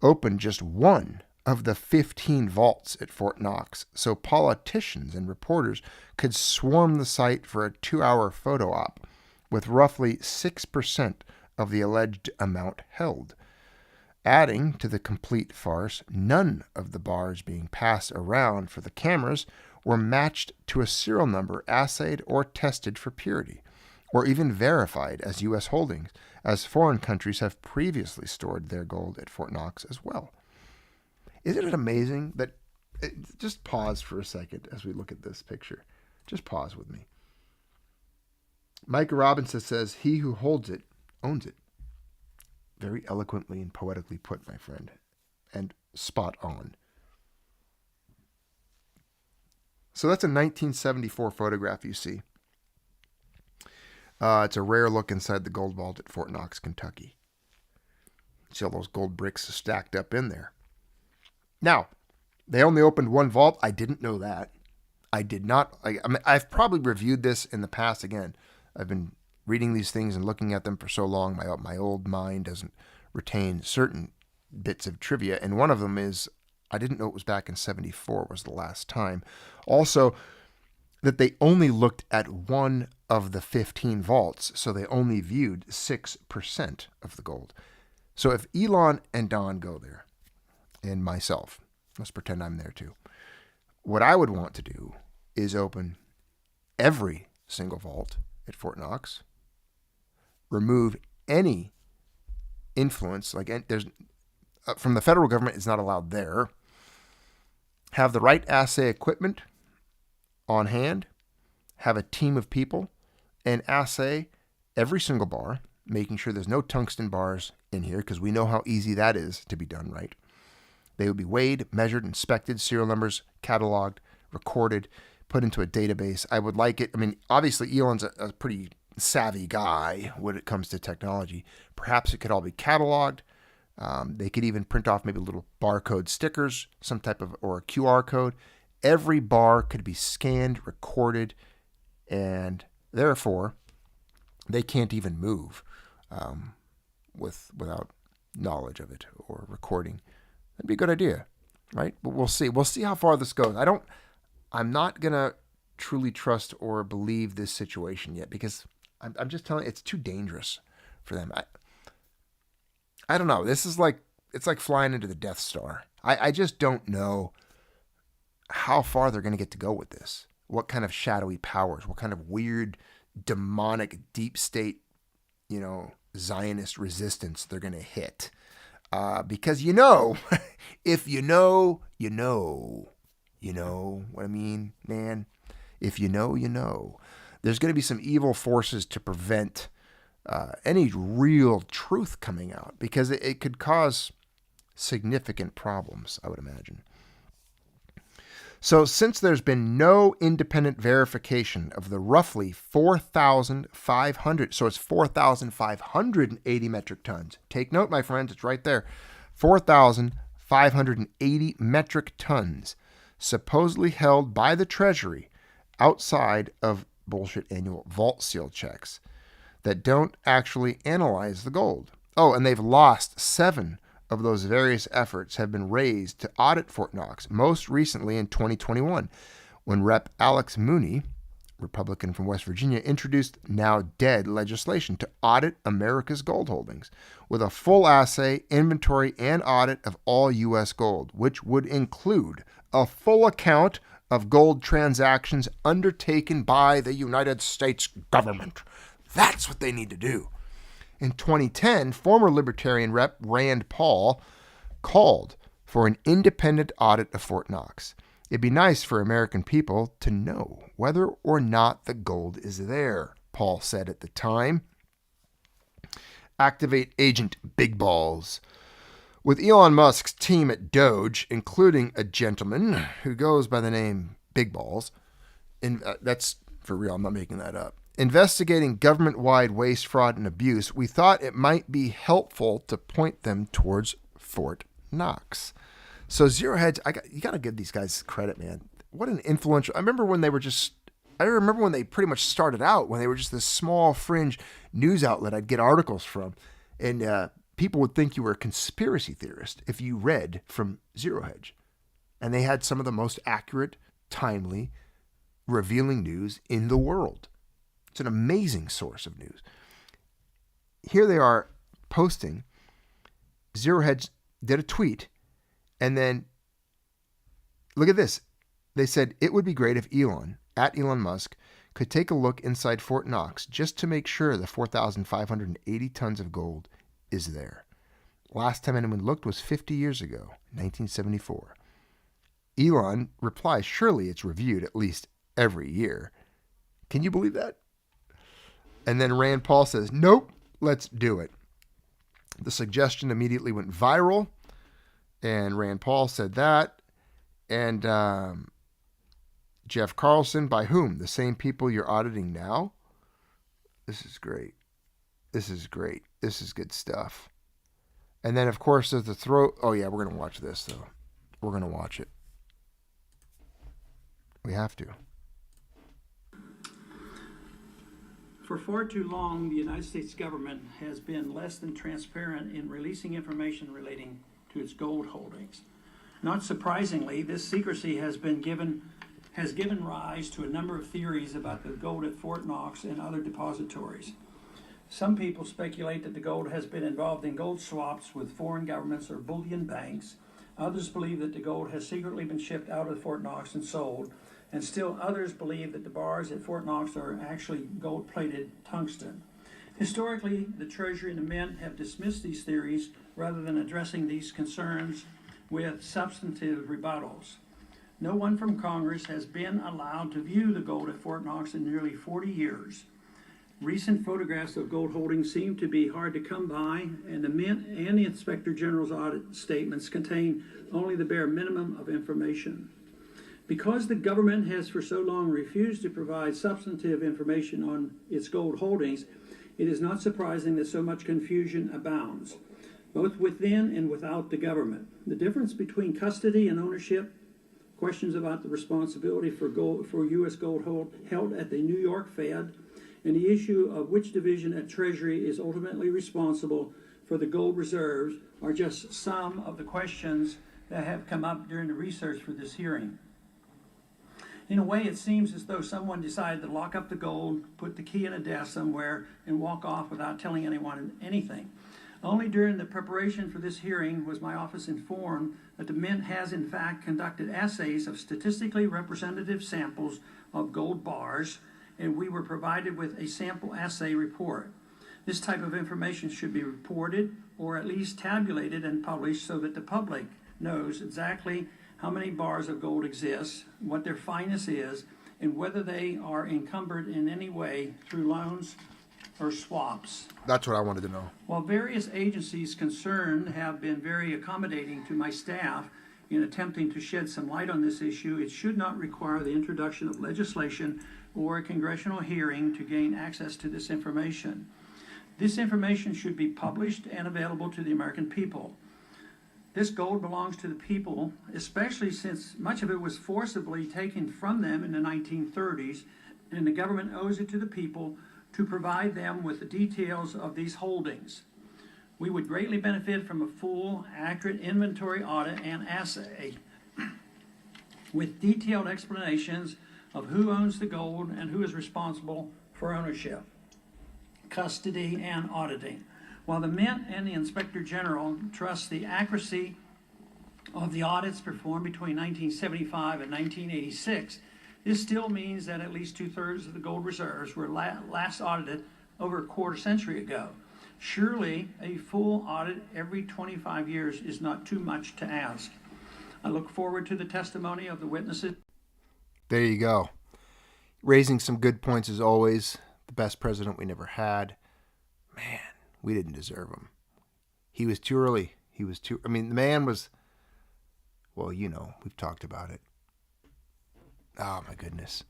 opened just one of the 15 vaults at Fort Knox, so politicians and reporters could swarm the site for a 2-hour photo op, with roughly 6% of the alleged amount held. Adding to the complete farce, none of the bars being passed around for the cameras were matched to a serial number assayed or tested for purity, or even verified as U.S. holdings, as foreign countries have previously stored their gold at Fort Knox as well. Isn't it amazing that... Just pause for a second as we look at this picture. Just pause with me. Micah Robinson says, he who holds it owns it. Very eloquently and poetically put, my friend. And spot on. So that's a 1974 photograph you see. It's a rare look inside the gold vault at Fort Knox, Kentucky. See all those gold bricks stacked up in there. Now, they only opened one vault. I didn't know that. I did not. I've probably reviewed this in the past. Again, I've been reading these things and looking at them for so long. My old mind doesn't retain certain bits of trivia. And one of them is, I didn't know it was back in 74 was the last time. Also, that they only looked at one of the 15 vaults. So they only viewed 6% of the gold. So if Elon and Don go there, and myself, let's pretend I'm there too, what I would want to do is open every single vault at Fort Knox, remove any influence, there's from the federal government is not allowed there, have the right assay equipment on hand, have a team of people, and assay every single bar, making sure there's no tungsten bars in here, because we know how easy that is to be done right. They would be weighed, measured, inspected, serial numbers cataloged, recorded, put into a database. I would like it. I mean, obviously Elon's a pretty savvy guy when it comes to technology. Perhaps it could all be cataloged. They could even print off maybe little barcode stickers, some type of, or a QR code. Every bar could be scanned, recorded, and therefore they can't even move without knowledge of it or recording. That'd be a good idea, right? But we'll see. We'll see how far this goes. I'm not gonna truly trust or believe this situation yet, because I'm just telling you, it's too dangerous for them. I don't know. This is it's like flying into the Death Star. I just don't know how far they're going to get to go with this. What kind of shadowy powers, what kind of weird, demonic, deep state, Zionist resistance they're going to hit. Because if you know what I mean, man? If you know. There's going to be some evil forces to prevent any real truth coming out, because it could cause significant problems, I would imagine. So since there's been no independent verification of the roughly 4,500, so it's 4,580 metric tons. Take note, my friends, it's right there. 4,580 metric tons supposedly held by the Treasury outside of bullshit annual vault seal checks that don't actually analyze the gold. Oh, and they've lost 7 of those various efforts have been raised to audit Fort Knox, most recently in 2021, when Rep. Alex Mooney, Republican from West Virginia, introduced now dead legislation to audit America's gold holdings with a full assay, inventory, and audit of all U.S. gold, which would include a full account of gold transactions undertaken by the United States government. That's what they need to do. In 2010, former Libertarian Rep. Rand Paul called for an independent audit of Fort Knox. It'd be nice for American people to know whether or not the gold is there, Paul said at the time. Activate Agent Big Balls. With Elon Musk's team at Doge, including a gentleman who goes by the name Big Balls, that's for real, I'm not making that up, investigating government-wide waste, fraud, and abuse, we thought it might be helpful to point them towards Fort Knox. So Zero Hedge, you got to give these guys credit, man. What an influential... I remember when they pretty much started out, when they were just this small fringe news outlet I'd get articles from, and people would think you were a conspiracy theorist if you read from Zero Hedge. And they had some of the most accurate, timely, revealing news in the world. It's an amazing source of news. Here they are posting. Zero Hedge did a tweet, and then look at this. They said it would be great if Elon, at Elon Musk, could take a look inside Fort Knox just to make sure the 4,580 tons of gold is there. Last time anyone looked was 50 years ago, 1974. Elon replies, surely it's reviewed at least every year. Can you believe that? And then Rand Paul says, nope, let's do it. The suggestion immediately went viral, and Rand Paul said that. And Jeff Carlson, by whom? The same people you're auditing now? This is great. This is great. This is good stuff. And then, of course, there's the throw. Oh, yeah, we're going to watch this, though. We're going to watch it. We have to. For far too long, the United States government has been less than transparent in releasing information relating to its gold holdings. Not surprisingly, this secrecy has given rise to a number of theories about the gold at Fort Knox and other depositories. Some people speculate that the gold has been involved in gold swaps with foreign governments or bullion banks. Others believe that the gold has secretly been shipped out of Fort Knox and sold. And still others believe that the bars at Fort Knox are actually gold-plated tungsten. Historically, the Treasury and the Mint have dismissed these theories rather than addressing these concerns with substantive rebuttals. No one from Congress has been allowed to view the gold at Fort Knox in nearly 40 years. Recent photographs of gold holdings seem to be hard to come by, and the Mint and the Inspector General's audit statements contain only the bare minimum of information. Because the government has for so long refused to provide substantive information on its gold holdings, it is not surprising that so much confusion abounds, both within and without the government. The difference between custody and ownership, questions about the responsibility for U.S. gold held at the New York Fed, and the issue of which division at Treasury is ultimately responsible for the gold reserves are just some of the questions that have come up during the research for this hearing. In a way, it seems as though someone decided to lock up the gold, put the key in a desk somewhere, and walk off without telling anyone anything. Only during the preparation for this hearing was my office informed that the Mint has in fact conducted assays of statistically representative samples of gold bars, and we were provided with a sample assay report. This type of information should be reported or at least tabulated and published so that the public knows exactly how many bars of gold exist, what their fineness is, and whether they are encumbered in any way through loans or swaps. That's what I wanted to know. While various agencies concerned have been very accommodating to my staff in attempting to shed some light on this issue, it should not require the introduction of legislation or a congressional hearing to gain access to this information. This information should be published and available to the American people. This gold belongs to the people, especially since much of it was forcibly taken from them in the 1930s, and the government owes it to the people to provide them with the details of these holdings. We would greatly benefit from a full, accurate inventory audit and assay with detailed explanations of who owns the gold and who is responsible for ownership, custody, and auditing. While the Mint and the Inspector General trust the accuracy of the audits performed between 1975 and 1986, this still means that at least 2/3 of the gold reserves were last audited over a quarter century ago. Surely a full audit every 25 years is not too much to ask. I look forward to the testimony of the witnesses. There you go. Raising some good points as always. The best president we never had. Man, we didn't deserve him. He was too early. The man was, well, you know, we've talked about it. Oh, my goodness.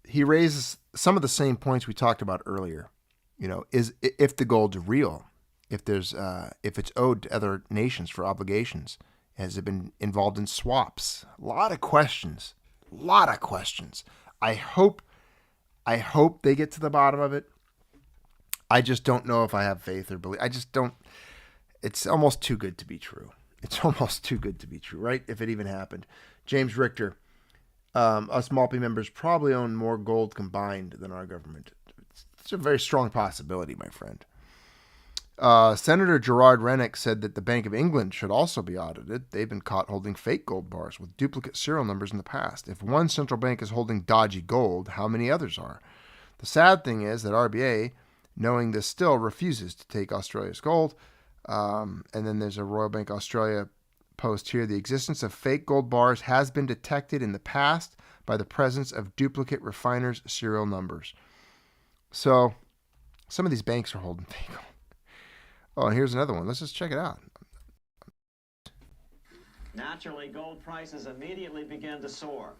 He raises some of the same points we talked about earlier. You know, is if the gold's real, if it's owed to other nations for obligations, has it been involved in swaps? A lot of questions. I hope they get to the bottom of it. I just don't know if I have faith or belief. I just don't. It's almost too good to be true. Right? If it even happened. James Richter, us Maltby members probably own more gold combined than our government. It's a very strong possibility, my friend. Senator Gerard Rennick said that the Bank of England should also be audited. They've been caught holding fake gold bars with duplicate serial numbers in the past. If one central bank is holding dodgy gold, how many others are? The sad thing is that RBA, knowing this, still refuses to take Australia's gold. And then there's a Royal Bank Australia post here. The existence of fake gold bars has been detected in the past by the presence of duplicate refiners' serial numbers. So some of these banks are holding fake gold. Oh, and here's another one. Let's just check it out. Naturally, gold prices immediately began to soar.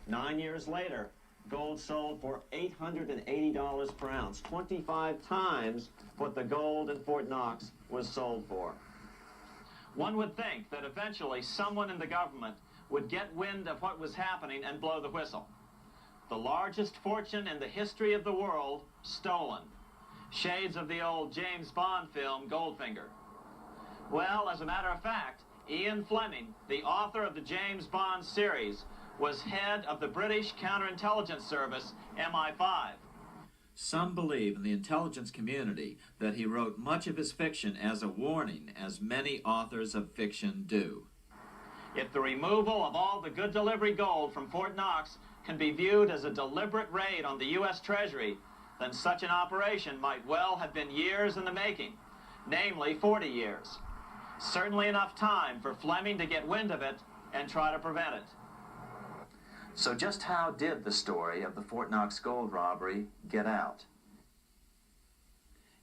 9 years later, gold sold for $880 per ounce, 25 times what the gold in Fort Knox was sold for. One would think that eventually someone in the government would get wind of what was happening and blow the whistle. The largest fortune in the history of the world stolen. Shades of the old James Bond film, Goldfinger. Well, as a matter of fact, Ian Fleming, the author of the James Bond series, was head of the British counterintelligence service, MI5. Some believe in the intelligence community that he wrote much of his fiction as a warning, as many authors of fiction do. If the removal of all the good delivery gold from Fort Knox can be viewed as a deliberate raid on the U.S. Treasury, then such an operation might well have been years in the making, namely 40 years. Certainly enough time for Fleming to get wind of it and try to prevent it. So just how did the story of the Fort Knox gold robbery get out?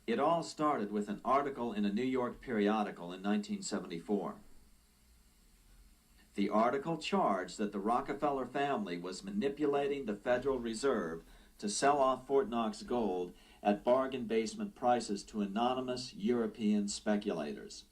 It all started with an article in a New York periodical in 1974. The article charged that the Rockefeller family was manipulating the Federal Reserve to sell off Fort Knox gold at bargain basement prices to anonymous European speculators.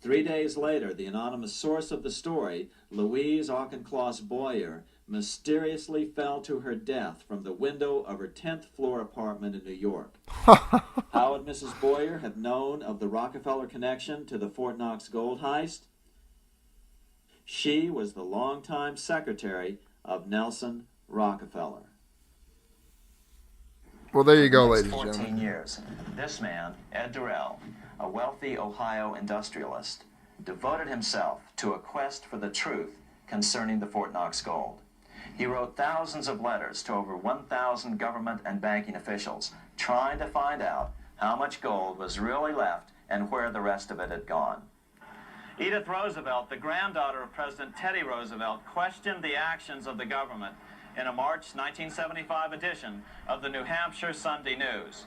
3 days later, the anonymous source of the story, Louise Auchincloss Boyer, mysteriously fell to her death from the window of her 10th floor apartment in New York. How would Mrs. Boyer have known of the Rockefeller connection to the Fort Knox gold heist? She was the longtime secretary of Nelson Rockefeller. Well, there you go, For the ladies next and 14 gentlemen. years, this man, Ed Durrell, a wealthy Ohio industrialist, devoted himself to a quest for the truth concerning the Fort Knox gold. He wrote thousands of letters to over 1,000 government and banking officials, trying to find out how much gold was really left and where the rest of it had gone. Edith Roosevelt, the granddaughter of President Teddy Roosevelt, questioned the actions of the government in a March 1975 edition of the New Hampshire Sunday News.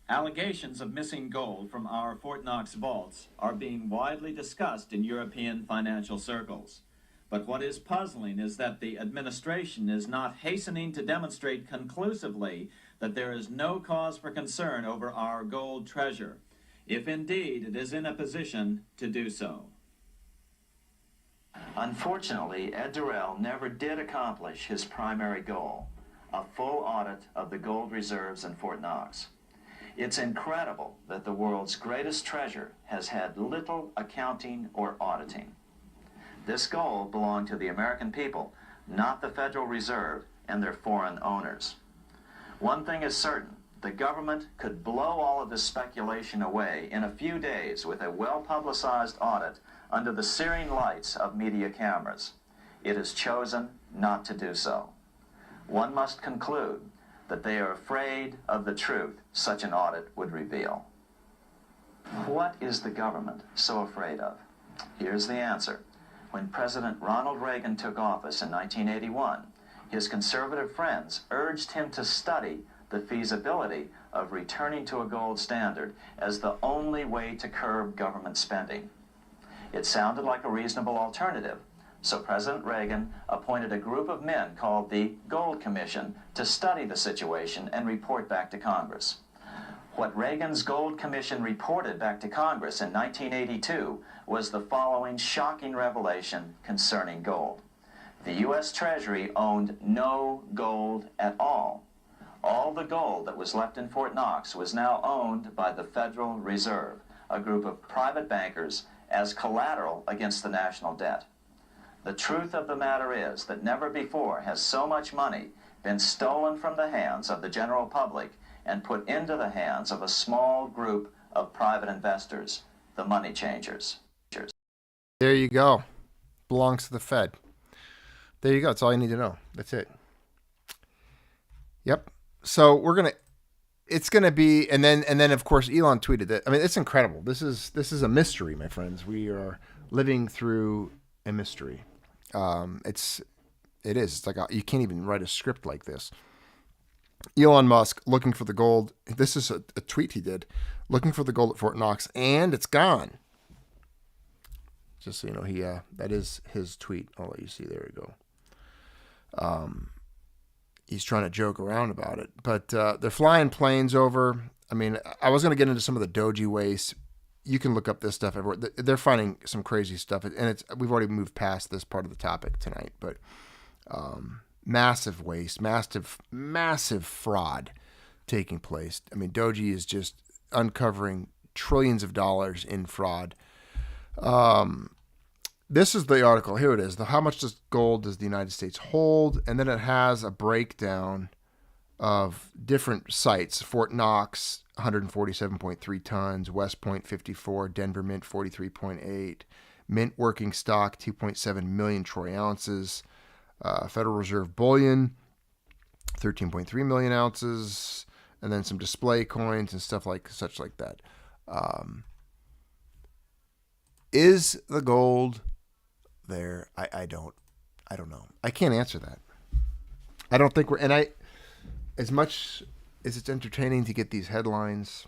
Allegations of missing gold from our Fort Knox vaults are being widely discussed in European financial circles. But what is puzzling is that the administration is not hastening to demonstrate conclusively that there is no cause for concern over our gold treasure, if indeed it is in a position to do so. Unfortunately, Ed Durrell never did accomplish his primary goal, a full audit of the gold reserves in Fort Knox. It's incredible that the world's greatest treasure has had little accounting or auditing. This gold belonged to the American people, not the Federal Reserve and their foreign owners. One thing is certain, the government could blow all of this speculation away in a few days with a well-publicized audit under the searing lights of media cameras. It has chosen not to do so. One must conclude that they are afraid of the truth such an audit would reveal. What is the government so afraid of? Here's the answer. When President Ronald Reagan took office in 1981, his conservative friends urged him to study the feasibility of returning to a gold standard as the only way to curb government spending. It sounded like a reasonable alternative, so President Reagan appointed a group of men called the Gold Commission to study the situation and report back to Congress. What Reagan's Gold Commission reported back to Congress in 1982 was the following shocking revelation concerning gold. The U.S. Treasury owned no gold at all. All the gold that was left in Fort Knox was now owned by the Federal Reserve, a group of private bankers, as collateral against the national debt. The truth of the matter is that never before has so much money been stolen from the hands of the general public and put into the hands of a small group of private investors, the money changers. There you go. Belongs to the Fed. There you go. That's all you need to know. That's it. Yep. So it's gonna be, and then of course Elon tweeted that. I mean, it's incredible. This is a mystery, my friends. We are living through a mystery. It is. It's like you can't even write a script like this. Elon Musk looking for the gold. This is a tweet he did, looking for the gold at Fort Knox, and it's gone. Just so you know, that is his tweet. I'll let you see. There we go. He's trying to joke around about it, but they're flying planes over. I mean, I was going to get into some of the Doji waste. You can look up this stuff everywhere. They're finding some crazy stuff, and we've already moved past this part of the topic tonight. But massive waste, massive fraud taking place. I mean, Doji is just uncovering trillions of dollars in fraud. This is the article. Here it is. How much gold does the United States hold? And then it has a breakdown of different sites. Fort Knox, 147.3 tons. West Point, 54. Denver Mint, 43.8. Mint working stock, 2.7 million troy ounces. Federal Reserve bullion, 13.3 million ounces. And then some display coins and stuff like that. Is the gold there? I don't know. I can't answer that. I don't think as much as it's entertaining to get these headlines,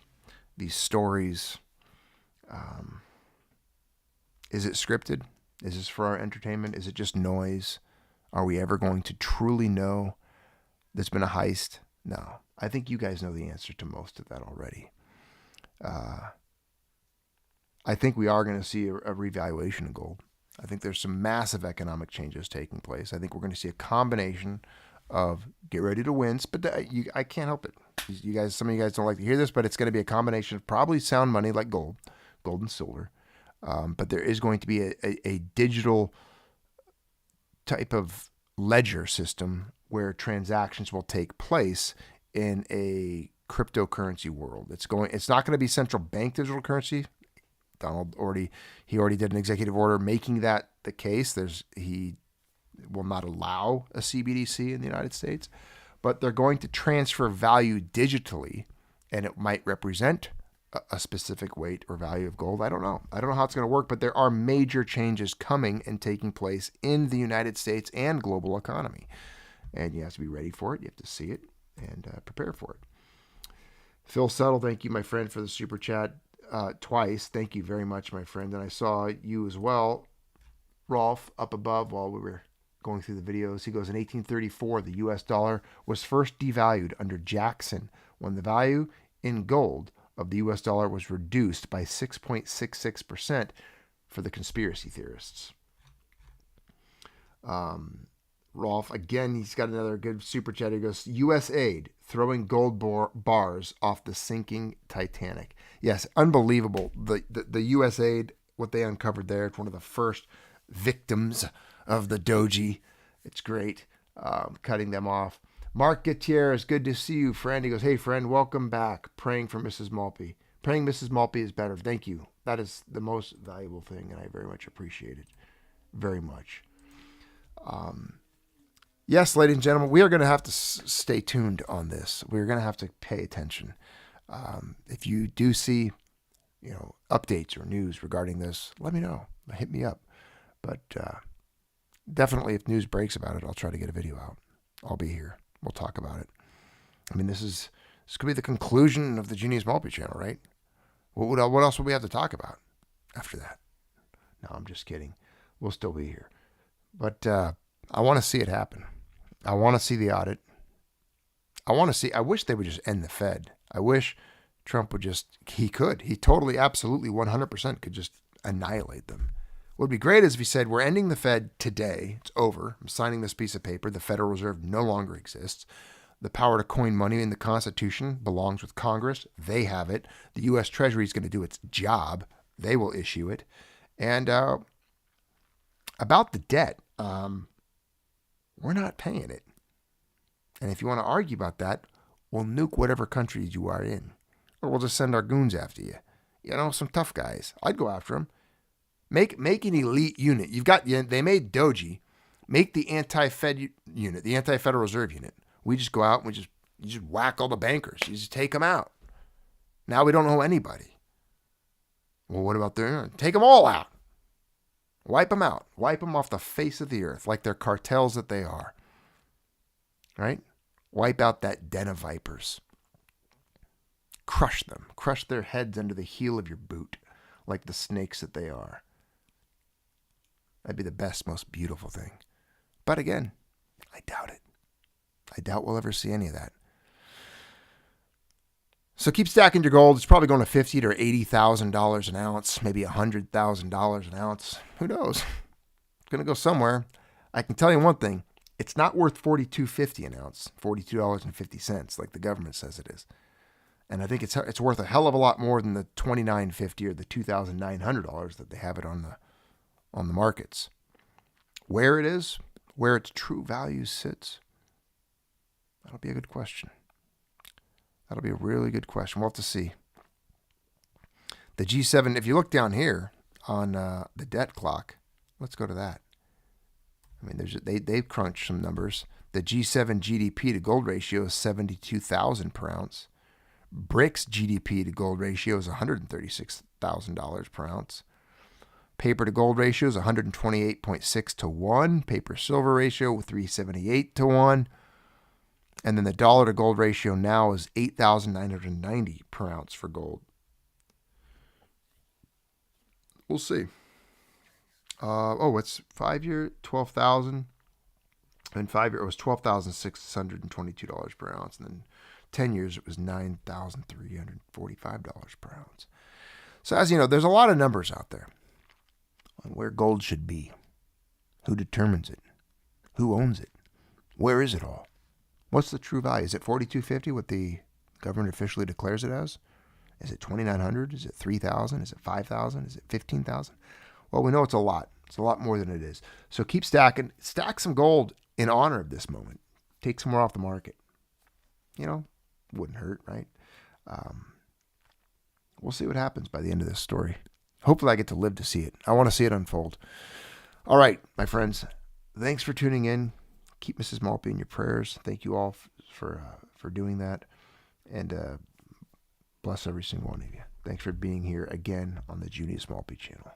these stories, Is it scripted? Is this for our entertainment? Is it just noise? Are we ever going to truly know there's been a heist? No. I think you guys know the answer to most of that already. I think we are going to see a revaluation of gold. I think there's some massive economic changes taking place. I think we're going to see a combination of get ready to wince, but I can't help it. You guys, some of you guys don't like to hear this, but it's going to be a combination of probably sound money like gold and silver. But there is going to be a digital type of ledger system where transactions will take place in a cryptocurrency world. It's not going to be central bank digital currency. Donald already did an executive order making that the case. He will not allow a CBDC in the United States, but they're going to transfer value digitally, and it might represent a specific weight or value of gold. I don't know how it's going to work, but there are major changes coming and taking place in the United States and global economy, and you have to be ready for it. You have to see it and prepare for it. Phil Settle, thank you, my friend, for the super chat twice. Thank you very much, my friend. And I saw you as well, Rolf, up above while we were going through the videos. He goes, in 1834, the U.S. dollar was first devalued under Jackson when the value in gold of the U.S. dollar was reduced by 6.66% for the conspiracy theorists. Rolf, again, he's got another good super chat. He goes, U.S. aid throwing gold bars off the sinking Titanic. Yes, unbelievable. The U.S. aid, what they uncovered there, it's one of the first victims of the doji. It's great. Cutting them off. Mark Gutierrez, good to see you, friend. He goes, hey, friend, welcome back. Praying for Mrs. Maltby. Praying Mrs. Maltby is better. Thank you. That is the most valuable thing, and I very much appreciate it. Very much. Yes, ladies and gentlemen, we are going to have to stay tuned on this. We're going to have to pay attention. If you do see, updates or news regarding this, let me know. Hit me up. But definitely, if news breaks about it, I'll try to get a video out. I'll be here. We'll talk about it. I mean, this could be the conclusion of the Junius Maltby Channel, right? What else would we have to talk about after that? No, I'm just kidding. We'll still be here. But I want to see it happen. I want to see the audit. I wish they would just end the Fed. I wish Trump would he totally, absolutely, 100% could just annihilate them. What would be great is if he said, we're ending the Fed today. It's over. I'm signing this piece of paper. The Federal Reserve no longer exists. The power to coin money in the Constitution belongs with Congress. They have it. The U.S. Treasury is going to do its job. They will issue it. And about the debt, we're not paying it. And if you want to argue about that, we'll nuke whatever countries you are in. Or we'll just send our goons after you. Some tough guys. I'd go after them. Make an elite unit. They made Doji. Make the anti-Fed unit, the anti-Federal Reserve unit. We just go out and you just whack all the bankers. You just take them out. Now we don't know anybody. Well, what about take them all out. Wipe them out. Wipe them off the face of the earth like they're cartels that they are. Right? Wipe out that den of vipers. Crush them. Crush their heads under the heel of your boot like the snakes that they are. That'd be the best, most beautiful thing. But again, I doubt it. I doubt we'll ever see any of that. So keep stacking your gold. It's probably going to $50,000 to $80,000 an ounce, maybe $100,000 an ounce. Who knows? It's going to go somewhere. I can tell you one thing. It's not worth $42.50 an ounce, $42.50 like the government says it is. And I think it's worth a hell of a lot more than the $29.50 or the $2,900 that they have it on the markets. Where it is, where its true value sits, that'll be a good question. That'll be a really good question. We'll have to see. The G7, if you look down here on the debt clock, let's go to that. I mean, they've crunched some numbers. The G7 GDP to gold ratio is 72,000 per ounce. BRICS GDP to gold ratio is $136,000 per ounce. Paper to gold ratio is 128.6 to 1. Paper silver ratio 378 to 1. And then the dollar to gold ratio now is 8,990 per ounce for gold. We'll see. It's 5 year, 12,000. And 5 year, it was $12,622 per ounce. And then 10 years, it was $9,345 per ounce. So as you know, there's a lot of numbers out there on where gold should be. Who determines it? Who owns it? Where is it all? What's the true value? Is it $4,250, what the government officially declares it as? Is it $2,900? Is it $3,000? Is it $5,000? Is it $15,000? Well, we know it's a lot. It's a lot more than it is. So keep stacking. Stack some gold in honor of this moment. Take some more off the market. Wouldn't hurt, right? We'll see what happens by the end of this story. Hopefully I get to live to see it. I want to see it unfold. All right, my friends. Thanks for tuning in. Keep Mrs. Maltby in your prayers. Thank you all for doing that. And bless every single one of you. Thanks for being here again on the Junius Maltby Channel.